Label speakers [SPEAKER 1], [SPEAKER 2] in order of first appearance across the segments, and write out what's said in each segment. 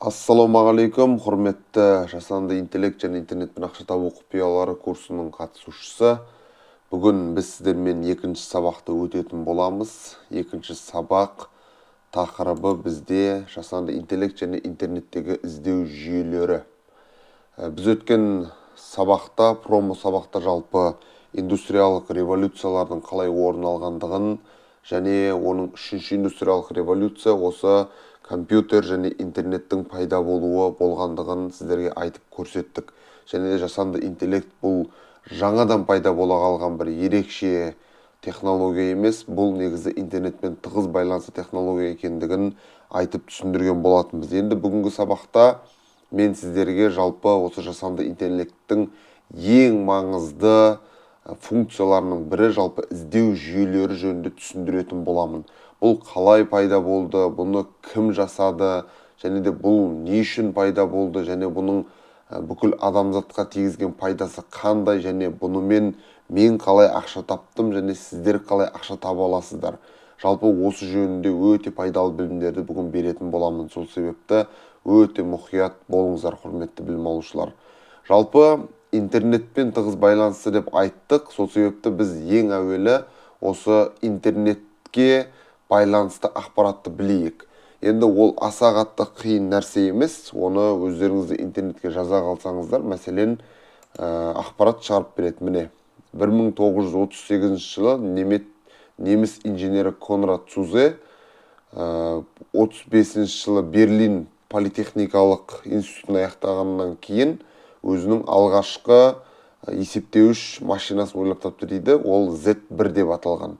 [SPEAKER 1] Ассалаумағалейкум, құрметті жасанды интеллект және интернетпен ақша табу құпиялары курсының қатысушысы. Бүгін біз сіздермен екінші сабақты өтетін боламыз. Екінші сабақ тақырыбы бізде жасанды интеллект және интернеттегі іздеу жүйелері. Біз өткен сабақта, промо сабақта жалпы индустриялық революциялардың қалай орын алғандығын және оның үшінші индустриялық революция осы компьютер және интернеттің пайда болғандығын сіздерге айтып көрсеттік. Және жасанды интеллект бұл жаңадан пайда бола қалған бір ерекше технология емес, бұл негізі интернетпен тығыз байланысты технология екендігін айтып түсіндірген болатынбыз. Енді бүгінгі сабақта мен сіздерге жалпы осы жасанды интеллекттің ең маңызды функцияларының бірі жалпы іздеу жүйелері жөнінде түсіндіретін боламын. Бұл қалай пайда болды, бұны кім жасады, және де бұл не үшін пайда болды, және бұның бүкіл адамзатқа тигізген пайдасы қандай, және бұнымен мен қалай ақша таптым, және сіздер қалай ақша таба аласыздар. Жалпы осы жөнінде өте пайдалы білімдерді бүгін беретін боламын. Сол себепті өте мұқият болыңыздар, құрметті білім алушылар. Жалпы интернетпен тығыз байланысты деп айттық. Сол себепті біз ең әуелі осы интернетке байланысты ақпаратты білейік. Енді ол аса қатты қиын нәрсе емес. Оны өздеріңізді интернетке жаза қалсаңыздар, мәселен, ақпарат шығарып береді. Міне, 1938 жылы неміс инженері Конрад Цузе, 35 жылы Берлин политехникалық институтын аяқтағаннан кейін өзінің алғашқы есептеуіш машинасын ойлап тапты дейді. Ол Z1 деп аталған.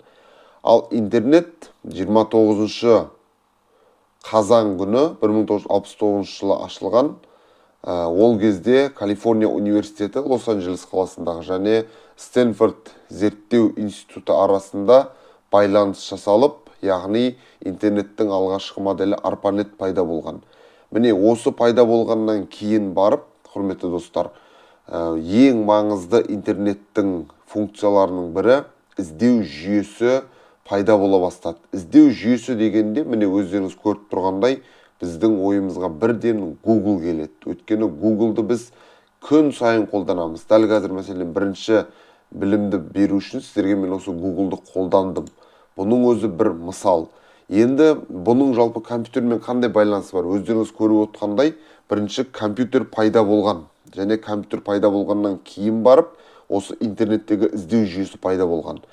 [SPEAKER 1] Ал интернет 29 қазан күні 1969 жылы ашылған. Ол кезде Калифорния университеті Лос-Анджелес қаласындағы және Стэнфорд зерттеу институты арасында байланыс жасалып, яғни интернеттің алғашқы моделі ARPANET пайда болған. Міне осы пайда болғаннан кейін барып, құрметті достар, ең маңызды интернеттің функцияларының бірі іздеу жүйесі пайда бола бастады. Іздеу жүйесі дегенде, міне өздеріңіз көріп тұрғандай, біздің ойымызға бірден Google келеді. Өйткені Google'ды біз күн сайын қолданамыз. Дәл қазір мәселен бірінші білімді беру үшін сіздерге мен осы Google'ды қолдандым. Бұның өзі бір мысал. Енді бұның жалпы компьютермен қандай байланысы бар? Өздеріңіз көріп отқандай, бірінші компьютер пайда болған. Және компьютер пайда болғаннан кейін барып, осы интернеттегі іздеу жүйесі пайда болған.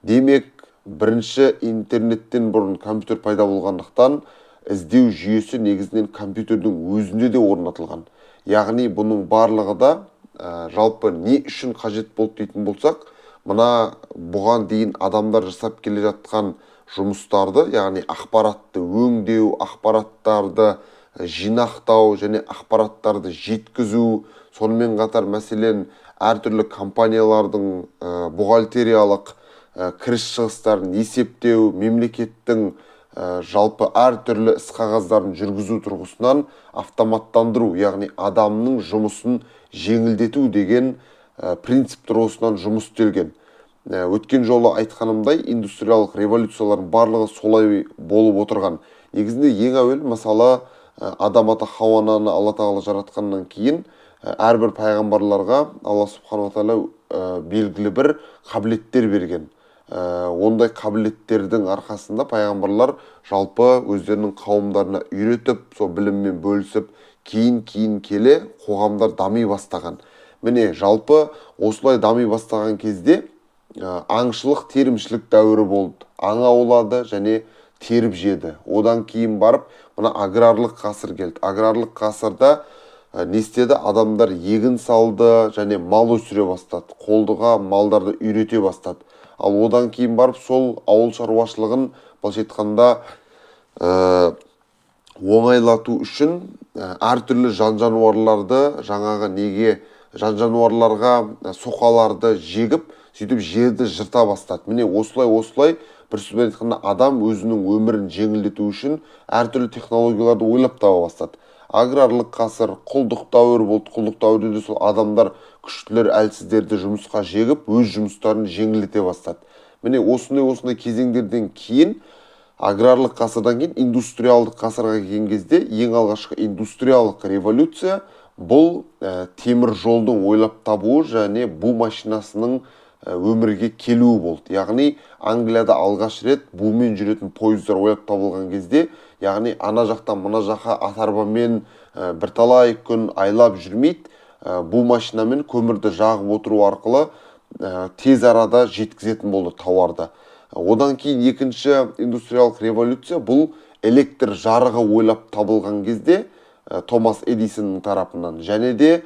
[SPEAKER 1] Демек, бірінші интернеттен бұрын компьютер пайда болғандықтан, іздеу жүйесі негізінен компьютердің өзінде де орнатылған. Яғни бұның барлығы да жалпы не үшін қажет болды дейтін болсақ, мына бұған дейін адамдар жасап келе жатқан жұмыстарды, яғни ақпаратты өңдеу, ақпараттарды жинақтау және ақпараттарды жеткізу, сонымен қатар мәселен әртүрлі компаниялардың бухгалтериялық кіріс шығыстарын есептеу, мемлекеттің жалпы әртүрлі іс-қағаздарын жүргізу тұрғысынан автоматтандыру, яғни адамның жұмысын жеңілдету деген принцип тұрғысынан жұмыс істелген. Өткен жолы айтқанымдай, индустриялық революциялардың барлығы солай болып отырған. Негізінде ең әуел, мысалы, адам ата Хауа-ананы Алла тағала жаратқаннан кейін, әрбір пайғамбарларға Алла субхана тағала белгілі бір қабілеттер берген. Ондай қабілеттердің арқасында пайғамбарлар жалпы өздерінің қауымдарына үйретіп, сол біліммен бөлісіп, кейін келе қоғамдар дами бастаған. Міне, жалпы осылай дами бастаған кезде аңшылық, терімшілік дәуірі болды. Аң аулады және теріп жеді. Одан кейін барып, мына аграрлық ғасыр келді. Аграрлық ғасырда не істеді? Адамдар егін салды және мал өсіре бастады. Қолдыға малдарды үйрете бастады. Ал одан кейін барып сол ауыл шаруашылығын былайша айтқанда оңайлату үшін әртүрлі жан-жануарларды жаңағы неге жан-жануарларға соқаларды жегіп, сөйтіп жерді жырта бастады. Міне осылай бір сөзбен айтқанда адам өзінің өмірін жеңілдету үшін әртүрлі технологияларды ойлап таба бастады. Аграрлық ғасыр, құлдық дәуірі болды. Құлдық дәуірінде сол адамдар күштілер, әлсіздерді жұмысқа жегіп, өз жұмыстарын жеңілдете бастады. Міне осындай кезеңдерден кейін аграрлық ғасырдан кейін индустриалдық ғасырға келген кезде ең алғашқы индустриялық революция бұл темір жолдың ойлап табуы және бу машинасының өмірге келуі болды. Яғни Англияда алғаш рет бумен жүретін пойыздар ойлап табылған кезде, яғни ана жақтан мына жаққа атарбамен бірталай күн айлап жүрмейді, бу машинамен көмірді жағып отыру арқылы тез арада жеткізетін болды тауарды. Одан кейін екінші индустриялық революция бұл электр жарығы ойлап табылған кезде Томас Эдисонның тарапынан, және де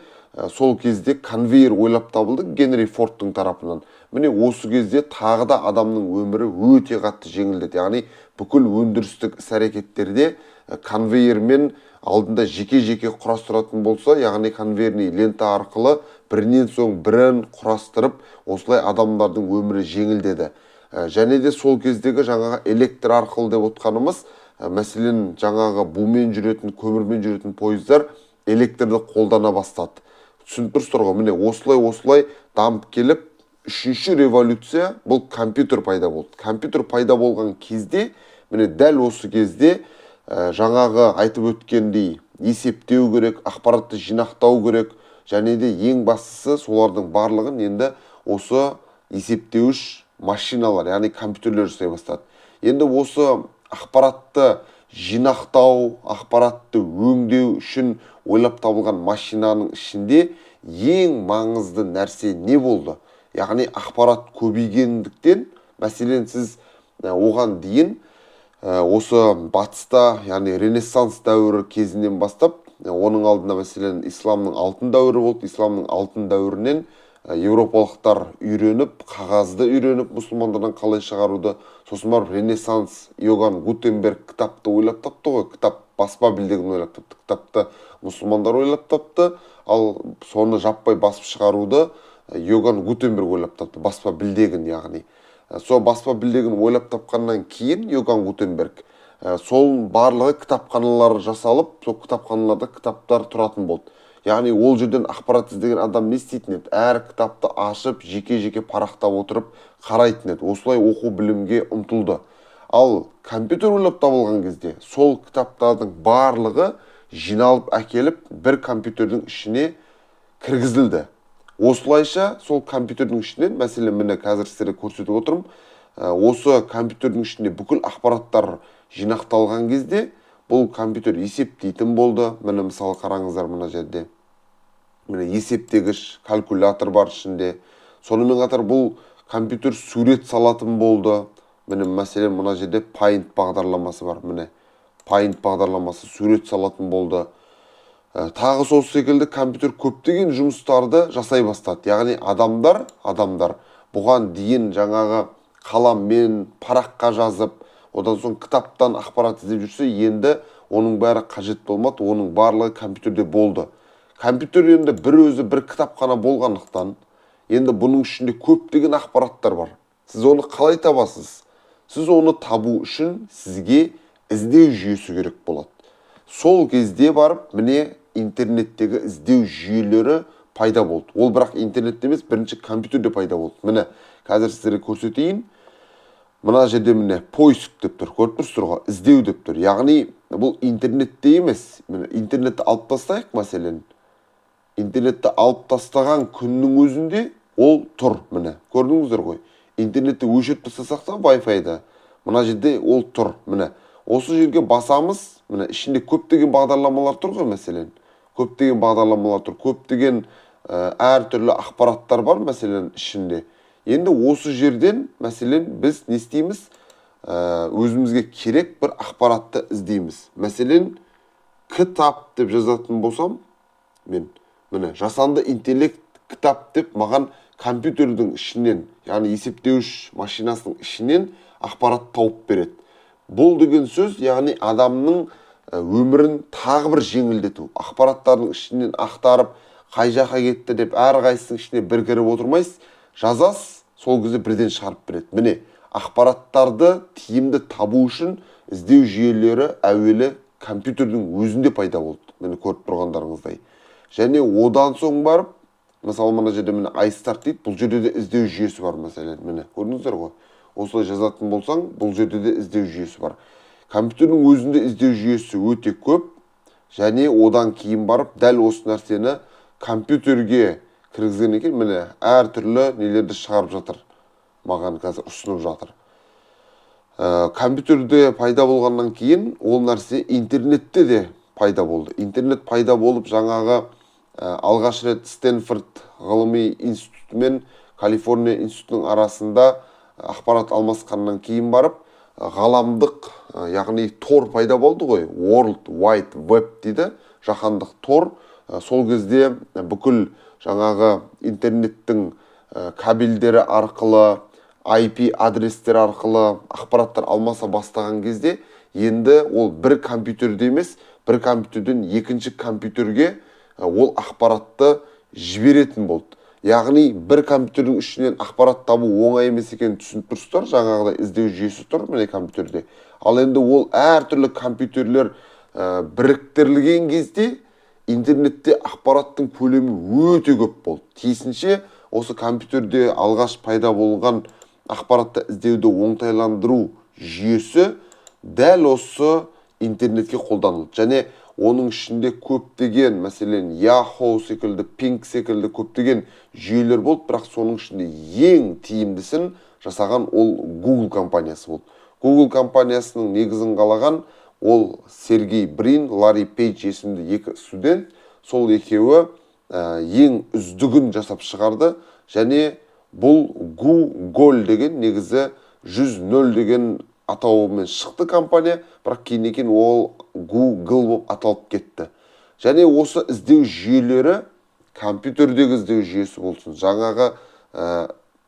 [SPEAKER 1] сол кезде конвейер ойлап табылды Генри Фордтың тарапынан. Міне осы кезде тағы да адамның өмірі өте қатты жеңілдеді. Яғни бүкіл өндірістік іс-әрекеттерде конвейермен алдында жеке-жеке құрастыратын болса, яғни конвейерный лента арқылы бірінен соң бірін құрастырып, осылай адамдардың өмірі жеңілдеді. Және де сол кездегі жаңағы электр арқылы деп отқанымыз, мәселен жаңағы бумен жүретін, көмірмен жүретін пойыздар электрді қолдана бастады. Түсініп тұрсыздар ғой, міне осылай дамып келіп, үшінші революция бұл компьютер пайда болды. Компьютер пайда болған кезде, міне дәл осы кезде жаңағы айтып өткендей есептеу керек, ақпаратты жинақтау керек, және де ең бастысы солардың барлығын енді осы есептеуіш машиналар, яғни компьютерлер жасай бастады. Енді осы ақпаратты жинақтау, ақпаратты өңдеу үшін ойлап табылған машинаның ішінде ең маңызды нәрсе не болды? Яғни ақпарат көбейгендіктен, мәселен сіз оған дейін осы батыста, яғни Ренессанс дәуірі кезінен бастап, оның алдында мәселен исламның алтын дәуірі болды. Исламның алтын дәуірінен еуропалықтар үйреніп, қағазды үйреніп, мұсылмандардан қалай шығаруды, сосын барып Ренессанс, Иоганн Гутенберг кітапты ойлап тапты ғой, кітап баспа білдегін ойлап тапты, кітапты мұсылмандар ойлап тапты, ал соны жаппай басып шығаруды Иоганн Гутенберг ойлап тапты, баспа білдегін яғни. Сол баспа білдегін ойлап тапқаннан кейін Иоганн Гутенберг сол барлығы кітапханалар жасалып, сол кітапханаларда кітаптар тұратын болды. Яғни ол жерден ақпарат іздеген адам не істейтін еді? Әр кітапты ашып, жеке-жеке парақтап отырып қарайтын еді. Осылай оқу білімге ұмтылды. Ал компьютер ойлап табылған кезде сол кітаптардың барлығы жиналып әкеліп бір компьютердің ішіне кіргізілді. Осылайша сол компьютердің ішінен, мәселен міне қазір сіздерге көрсетіп отырмын, осы компьютердің ішінде бүкіл ақпараттар жинақталған кезде бұл компьютер есептейтін болды. Міне мысалы қараңыздар мына жерде. Міне есептегіш, калькулятор бар ішінде. Сонымен қатар бұл компьютер сурет салатын болды. Міне мәселен мына жерде Paint бағдарламасы бар. Міне Paint бағдарламасы сурет салатын болды. Тағы сол секілді компьютер көптеген жұмыстарды жасай бастады. Яғни адамдар бұған дейін жаңағы қаламмен параққа жазып, одан соң кітаптан ақпарат іздеп жүрсе, енді оның бәрі қажет болмады, оның барлығы компьютерде болды. Компьютер енді бір өзі бір кітапхана болғандықтан, енді бұның ішінде көптеген ақпараттар бар. Сіз оны қалай табасыз? Сіз оны табу үшін сізге іздеу жүйесі керек болады. Сол кезде барып, міне интернеттегі іздеу жүйелері пайда болды. Ол бірақ интернетте емес, бірінші компьютерде пайда болды. Міне, қазір сіздерге көрсетейін. Мына жерде міне поиск деп тұр, көріп тұрсыздар ғой, іздеу деп тұр. Яғни бұл интернетте емес. Міне интернетті алып тастайық, мәселен. Интернетті алып тастаған күннің өзінде ол тұр, міне. Көрдіңіздер ғой. Интернетті өшіріп тастасақ та Wi-Fi-да. Мына жерде ол тұр, міне. Осы жерге басамыз, міне ішінде көптеген бағдарламалар тұр ғой, мәселен. Көптеген бағдарламалар тұр, көптеген әртүрлі ақпараттар бар, мәселен, ішінде. Енді осы жерден, мәселен, біз не істейміз? Өзімізге керек бір ақпаратты іздейміз. Мәселен, кітап деп жазатын болсам, мен міне жасанды интеллект кітап деп маған компьютердің ішінен, яғни есептеуіш машинасының ішінен ақпарат тауып береді. Бұл деген сөз, яғни адамның өмірін тағы бір жеңілдету. Ақпараттардың ішінен ақтарып, қай жаққа кетті деп әрқайсының ішіне бір кіріп отырмайсыз, жазасыз, сол кезде бірден шығарып береді. Міне, ақпараттарды тиімді табу үшін іздеу жүйелері әуелі компьютердің өзінде пайда болды. Міне көріп тұрғандарыңыздай. Және одан соң барып, мысалы мына жерде міне iStart дейді, бұл жерде де іздеу жүйесі бар мәселен. Міне, көрдіңіздер ғой. осылай жазатын болсаң, бұл жерде де іздеу жүйесі бар. Компьютердің өзінде іздеу жүйесі өте көп, және одан кейін барып дәл осы нәрсені компьютерге кіргізгеннен кейін міне әртүрлі нелерді шығарып жатыр. Маған қазір ұсынып жатыр. Компьютерде пайда болғаннан кейін ол нәрсе интернетте де пайда болды. Интернет пайда болып жаңағы алғаш рет Стэнфорд ғылыми институты мен Калифорния институтының арасында ақпарат алмасқаннан кейін барып ғаламдық, яғни тор пайда болды ғой. World Wide Web дейді, жаһандық тор. Сол кезде бүкіл жаңағы интернеттің кабельдері арқылы, IP адрестер арқылы ақпараттар алмаса бастаған кезде, енді ол бір компьютерде емес, бір компьютерден екінші компьютерге ол ақпаратты жіберетін болды. Яғни бір компьютердің ішінен ақпарат табу оңай емес екенін түсініп тұрсыздар, жаңағыдай іздеу жүйесі тұр міне компьютерде. Ал енді ол әртүрлі компьютерлер біріктірілген кезде интернетте ақпараттың көлемі өте көп болды. Тиісінше осы компьютерде алғаш пайда болған ақпаратты іздеуді оңтайландыру жүйесі дәл осы интернетке қолданылды. Және оның ішінде көптеген, мәселен, Yahoo секілді, Ping секілді көптеген жүйелер болды, бірақ соның ішінде ең тиімдісін жасаған ол Google компаниясы болды. Google компаниясының негізін қалаған ол Сергей Брин, Ларри Пейдж есімді екі студент, сол екеуі ең үздігін жасап шығарды, және бұл Google деген негізі 100 деген атауымен шықты компания, бірақ кейін ол Google болып аталып кетті. Және осы іздеу жүйелері, компьютердегі іздеу жүйесі болсын, жаңағы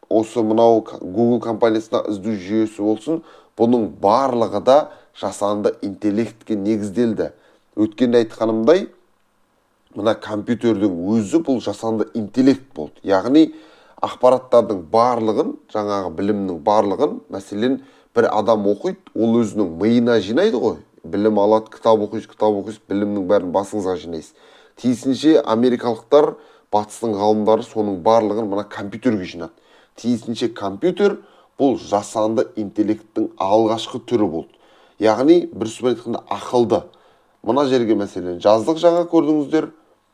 [SPEAKER 1] осы мынау Google компаниясына іздеу жүйесі болсын, бұның барлығы да жасанды интеллектке негізделді. Өткенде айтқанымдай, мына компьютердің өзі бұл жасанды интеллект болды. Яғни ақпараттардың барлығын, жаңағы білімнің барлығын, мәселен, бір адам оқиды, ол өзінің миына жинайды ғой. Білім алады, кітап оқиды, білімнің бәрін басыңызға жинайсыз. Тиісінше америкалықтар, батыстың ғалымдары соның барлығын мына компьютерге жинады. Тиісінше компьютер бұл жасанды интеллекттің алғашқы түрі болды. Яғни бір сөзбен айтқанда ақылды. Мына жерге мәселен жаздық, жаңа көрдіңіздер,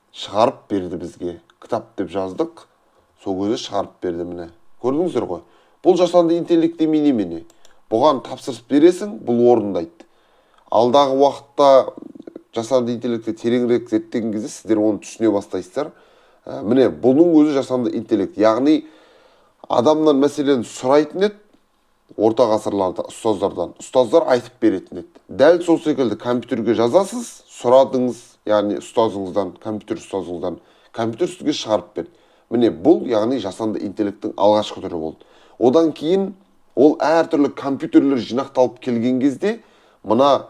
[SPEAKER 1] шығарып берді бізге. Кітап деп жаздық, сол көзі шығарып берді міне. Көрдіңіздер ғой. Бұл жасанды интеллект немене? Бұған тапсырыс бересің, бұл орындайды. Алдағы уақытта жасанды интеллектті тереңірек зерттеген кезде сіздер оны түсіне бастайсыздар. Міне, бұның өзі жасанды интеллект. Яғни адамнан мәселен сұрайтын еді, орта ғасырларда ұстаздардан. Ұстаздар айтып беретін еді. Дәл сол секілді компьютерге жазасыз, сұрадыңыз, яғни ұстазыңыздан, компьютер ұстазыңыздан, компьютер сізге шығарып берді. Міне, бұл яғни жасанды интеллекттің алғашқы түрі болды. Одан кейін ол әртүрлі компьютерлер жинақталып келген кезде, мына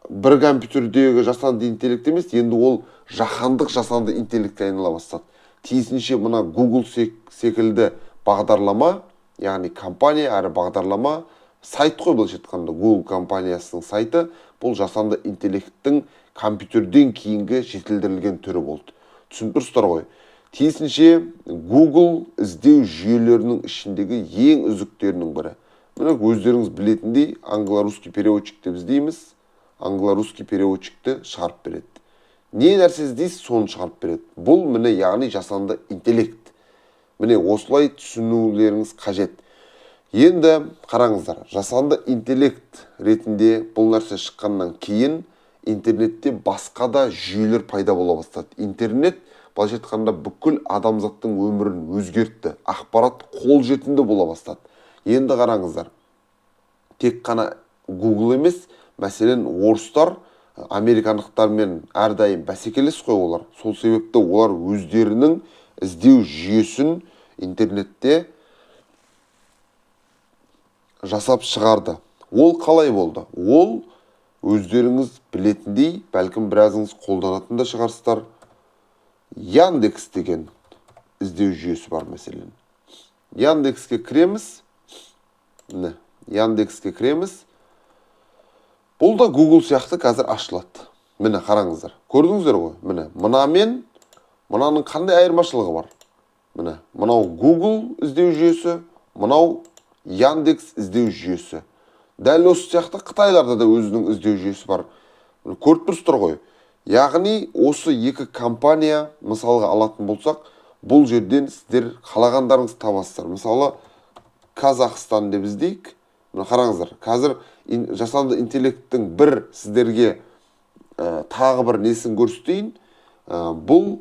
[SPEAKER 1] бір компьютердегі жасанды интеллект емес, енді ол жаһандық жасанды интеллектке айнала бастады. Тиісінше мына Google секілді бағдарлама, яғни компания әрі бағдарлама, сайт қой былайша айтқанда, Google компаниясының сайты, бұл жасанды интеллекттің компьютерден кейінгі жетілдірілген түрі болды. Түсініп тұрсыздар ғой. Тиісінше Google іздеу жүйелерінің ішіндегі ең үздіктерінің бірі. Міне өздеріңіз білетіндей, англо-русский переводчик деп іздейміз, англо-русский переводчикті шығарып береді. Не нәрсе іздейсіз, соны шығарып береді. Бұл міне яғни жасанды интеллект. Міне осылай түсінулеріңіз қажет. Енді қараңыздар, жасанды интеллект ретінде бұл нәрсе шыққаннан кейін интернетте басқа да жүйелер пайда бола бастады. Интернет былайша айтқанда бүкіл адамзаттың өмірін өзгертті. Ақпарат қолжетімді бола бастады. Енді қараңыздар, тек қана Google емес, мәселен орыстар американдықтармен әрдайым бәсекелес қой олар. Сол себепті олар өздерінің іздеу жүйесін интернетте жасап шығарды. Ол қалай болды? Ол өздеріңіз білетіндей, бәлкім біразыңыз қолданатын да шығарсыздар. Яндекс деген іздеу жүйесі бар мәселен. Яндекске кіреміз. Яндекске кіреміз. Бұл да Google сияқты қазір ашылады. Міне қараңыздар. Көрдіңіздер ғой? Міне мынамен мынаның қандай айырмашылығы бар? Міне мынау Google іздеу жүйесі, мынау Яндекс іздеу жүйесі. Дәл осы сияқты Қытайларда да өзінің іздеу жүйесі бар. Көріп тұрсыздар ғой. Яғни осы екі компания мысалға алатын болсақ, бұл жерден сіздер қалағандарыңыз табасыздар. Мысалы, Қазақстан деп іздейік. Қараңыздар, қазір жасанды интеллекттің бір сіздерге тағы бір несін көрсетейін. Бұл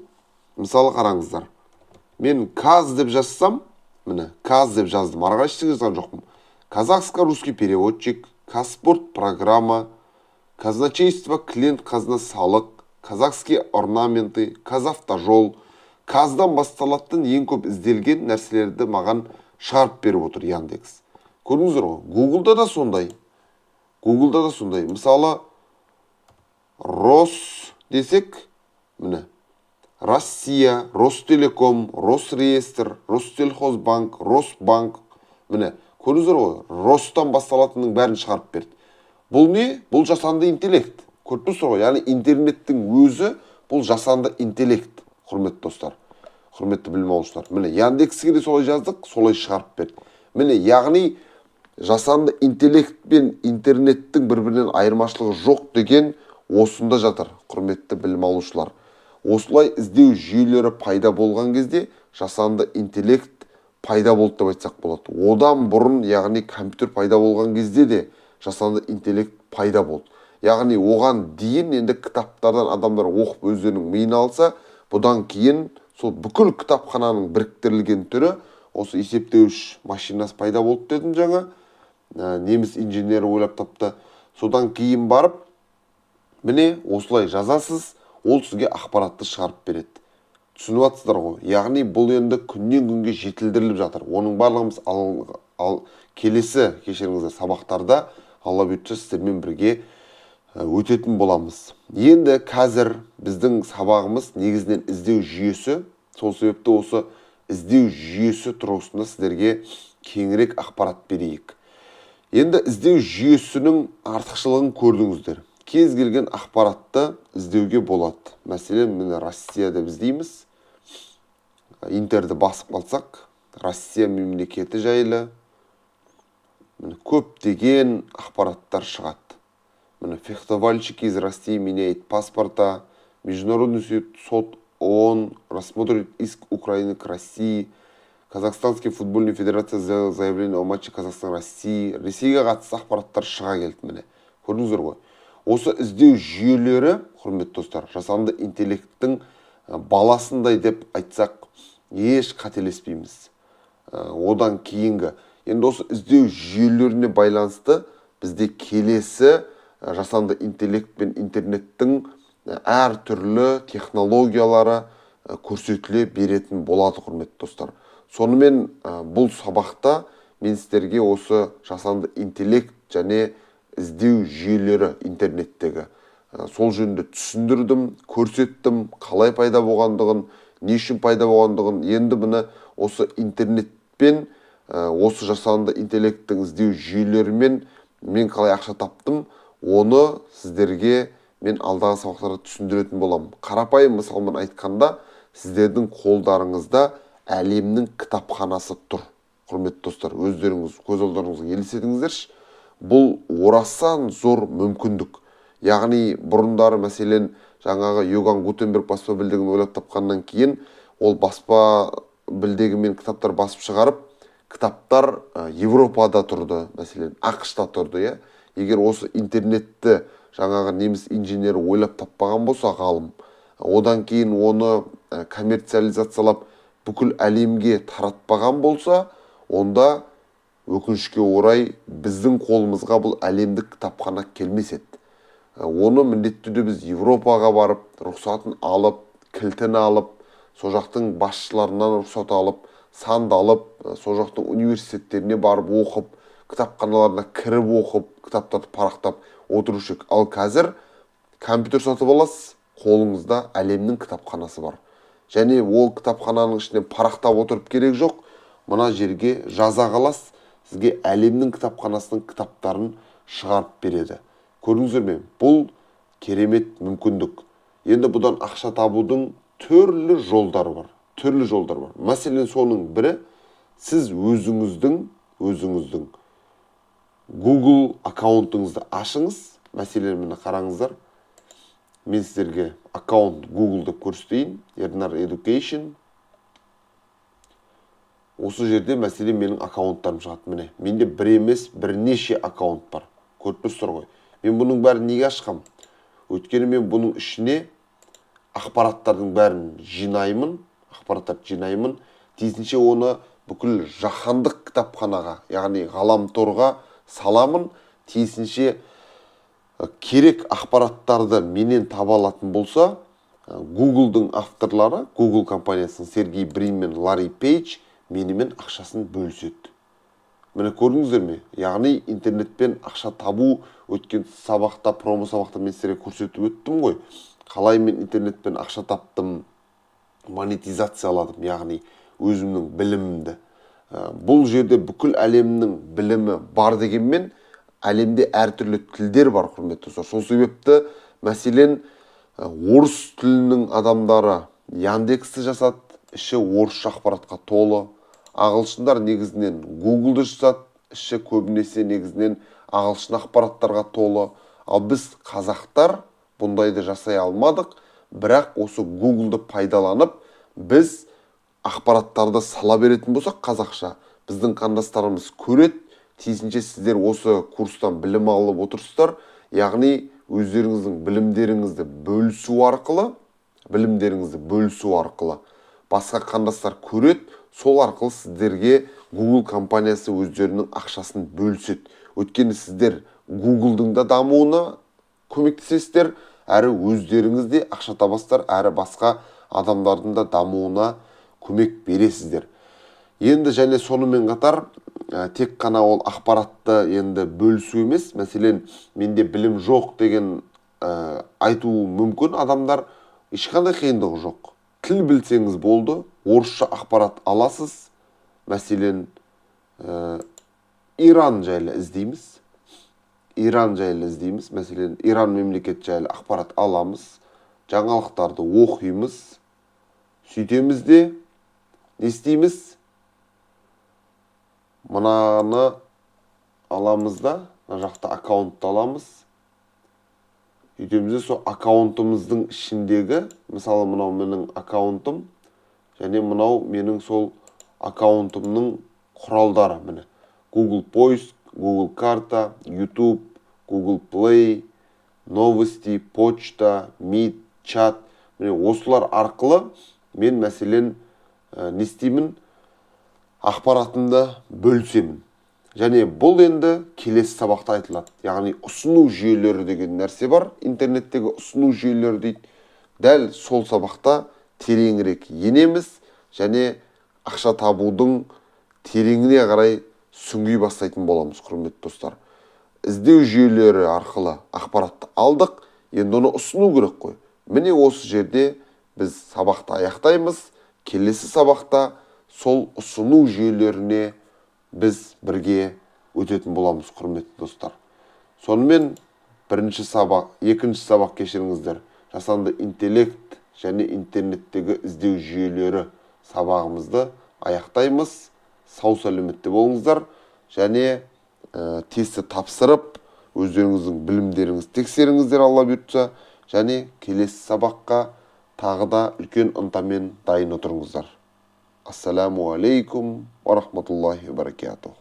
[SPEAKER 1] мысалы қараңыздар. Мен КАЗ деп жазсам, міне КАЗ деп жаздым. Арға ештеңе жазған жоқпын. Казахско-русский переводчик, Казспорт программа, казначейство, клиент қазына салық, казахские орнаменты, Казавтожол, КАЗдан басталатын ең көп ізделген нәрселерді маған шығарып беріп отыр Яндекс. Көрдіңіздер ғой? Гуглда да сондай. Мысалы, Рос десек, міне, Россия, Ростелеком, Росреестр, Ростельхозбанк, Росбанк, міне, көрдіңіздер ғой? Ростан басталатынның бәрін шығарып берді. Бұл не? Бұл жасанды интеллект. Көріп тұрсыздар ғой? Яғни интернеттің өзі бұл жасанды интеллект, құрметті достар, құрметті білім алушылар. Міне, Яндекске де солай жаздық, солай шығарып берді. Міне, яғни жасанды интеллект пен интернеттің бір-бірінен айырмашылығы жоқ деген осында жатыр, құрметті білім алушылар. Осылай іздеу жүйелері пайда болған кезде жасанды интеллект пайда болды деп айтсақ болады. Одан бұрын, яғни компьютер пайда болған кезде де жасанды интеллект пайда болды. Яғни оған дейін енді кітаптардан адамдар оқып өздерінің миын алса, бұдан кейін сол бүкіл кітапхананың біріктірілген түрі осы есептеуіш машинасы пайда болды дедім жаңа. Неміс инженері ойлап тапты. Содан кейін барып, міне осылай жазасыз, ол сізге ақпаратты шығарып береді. Түсініп жатсыздар ғой? Яғни бұл енді күннен күнге жетілдіріліп жатыр. Оның барлығымыз келесі кешіріңіздер сабақтарда Алла бұйыртса сіздермен бірге өтетін боламыз. Енді қазір біздің сабағымыз негізінен іздеу жүйесі. Сол себепті осы іздеу жүйесі тұрғысында сіздерге кеңірек ақпарат берейік. Енді іздеу жүйесінің артықшылығын көрдіңіздер. Кез келген ақпаратты іздеуге болады. Мәселен, міне Россия деп іздейміз. Интерді басып қалсақ, Россия мемлекеті жайлы көптеген ақпараттар шығады. Міне фехтовальщики из России меняет паспорта, Международный суд ООН рассмотрит иск Украины к России, Казахстанский футбольный федерация сделала заявление о матче Казахстан-России. Ресейге қатысты ақпараттар шыға келді міне. Көрдіңіздер ғой? Осы іздеу жүйелері, құрметті достар, жасанды интеллекттің баласындай деп айтсақ, еш қателеспейміз. Одан кейінгі. Енді осы іздеу жүйелеріне байланысты бізде келесі жасанды интеллект пен интернеттің әр түрлі технологиялары көрсетіле беретін болады, құрметті достар. Сонымен бұл сабақта мен сіздерге осы жасанды интеллект және іздеу жүйелері интернеттегі сол жөнінде түсіндірдім, көрсеттім, қалай пайда болғандығын, не үшін пайда болғандығын. Енді міне осы интернетпен осы жасанды интеллекттің іздеу жүйелерімен мен қалай ақша таптым, оны сіздерге мен алдағы сабақтарда түсіндіретін боламын. Қарапайым мысалмен айтқанда, сіздердің қолдарыңызда әлемнің кітапханасы тұр. Құрметті достар, өздеріңіз көз алдарыңызға елестетіңіздерші. Бұл орасан зор мүмкіндік. Яғни бұрындары мәселен жаңағы Йоган Гутенберг баспа білдегін ойлап тапқаннан кейін ол баспа білдегімен кітаптар басып шығарып, кітаптар Европада тұрды, мәселен ақш-та тұрды. Егер осы интернетті жаңағы неміс инженері ойлап таппаған болса ғалым, одан кейін оны коммерциализациялап бүкіл әлемге таратпаған болса, онда өкінішке орай біздің қолымызға бұл әлемдік кітапхана келмес еді. Оны міндетті түрде біз Европаға барып, рұқсатын алып, кілтін алып, сол жақтың басшыларынан рұқсат алып, сандалып, сол жақтың университеттеріне барып оқып, кітапханаларына кіріп оқып, кітаптарды парақтап отырушы едік. Ал қазір компьютер сатып аласыз, қолыңызда әлемнің кітапханасы бар. Және ол кітапхананың ішінен парақтап отырып керек жоқ. Мына жерге жаза қаласыз, сізге әлемнің кітапханасының кітаптарын шығарып береді. Көрдіңіздер ме? Бұл керемет мүмкіндік. Енді бұдан ақша табудың түрлі жолдары бар. Мәселен соның бірі, сіз өзіңіздің өзіңіздің Google аккаунтыңызды ашыңыз. Мәселен, мені қараңыздар. Мен сіздерге аккаунт Google деп көрсетейін. Ернар Education. Осы жерде мәселен менің аккаунттарым шығады. Міне, менде бір емес, бірнеше аккаунт бар. Көріп тұрсыздар ғой. Мен бұның бәрін неге ашқам? Өйткені мен бұның ішіне ақпараттардың бәрін жинаймын, тиісінше оны бүкіл жаһандық кітапханаға, яғни ғаламторға саламын. Тиісінше керек ақпараттарды менен таба алатын болса, Google-дың авторлары, Google компаниясының Сергей Брин мен Ларри Пейдж менімен ақшасын бөліседі. Міне көрдіңіздер ме? Яғни интернетпен ақша табу өткен сабақта, промо сабақта мен сіздерге көрсетіп өттім ғой. Қалай мен интернетпен ақша таптым, монетизацияладым, яғни өзімнің білімімді. Бұл жерде бүкіл әлемнің білімі бар дегенмен, әлемде әртүрлі тілдер бар, құрметті достар. Сол себепті, мәселен, орыс тілінің адамдары Яндексті жасады, іші орысша ақпаратқа толы. Ағылшындар негізінен Google-ды жасады, іші көбінесе негізінен ағылшын ақпараттарға толы. Ал біз қазақтар бұндайды жасай алмадық, бірақ осы Google-ды пайдаланып, біз ақпараттарды сала беретін болсақ қазақша, біздің қандастарымыз көреді. Тиісінше сіздер осы курстан білім алып отырсыздар, яғни өздеріңіздің білімдеріңізді бөлісу арқылы басқа қандастар көреді, сол арқылы сіздерге Google компаниясы өздерінің ақшасын бөліседі. Өйткені сіздер Google-дың да дамуына көмектесесіздер, әрі өздеріңіз де ақша табасыздар, әрі басқа адамдардың да дамуына көмек бересіздер. Енді және сонымен қатар тек қана ол ақпаратты енді бөлісу емес, мәселен, менде білім жоқ деген айтуы мүмкін адамдар, ешқандай қиындығы жоқ. Тіл білсеңіз болды, орысша ақпарат аласыз. Мәселен, Иран жайлы іздейміз. Мәселен, Иран мемлекет жайлы ақпарат аламыз. Жаңалықтарды оқимыз. Сөйтеміз де, не істейміз? Мынаны аламыз да, мына жақта аккаунтты аламыз. Сөйтеміз де, сол аккаунтымыздың ішіндегі, мысалы мынау менің аккаунтым, және мынау менің сол аккаунтымның құралдары. Міне, Google Поиск, Google Карта, YouTube, Google Play, Новости, Почта, Meet, Чат. Міне, осылар арқылы мен мәселен не істеймін? Ақпаратымды бөлісемін. Және бұл енді келесі сабақта айтылады. Яғни ұсыну жүйелері деген нәрсе бар. Интернеттегі ұсыну жүйелері дейді. Дәл сол сабақта тереңірек енеміз және ақша табудың тереңіне қарай сүңги бастайтын боламыз, құрметті достар. Іздеу жүйелері арқылы ақпаратты алдық, енді оны ұсыну керек қой. Міне осы жерде біз сабақты аяқтаймыз. Келесі сабақта сол ұсыну жүйелеріне біз бірге өтетін боламыз, құрметті достар. Сонымен екінші сабақ кешіріңіздер. Жасанды интеллект және интернеттегі іздеу жүйелері сабағымызды аяқтаймыз. Сау сәлеметте болыңыздар және тестті тапсырып, өздеріңіздің білімдеріңізді тексеріңіздер, Алла бұйыртса, және келесі сабаққа тағы да үлкен ынтамен дайын отырыңыздар. Ассаламу алейкум ва рахматуллахи ва баракатух.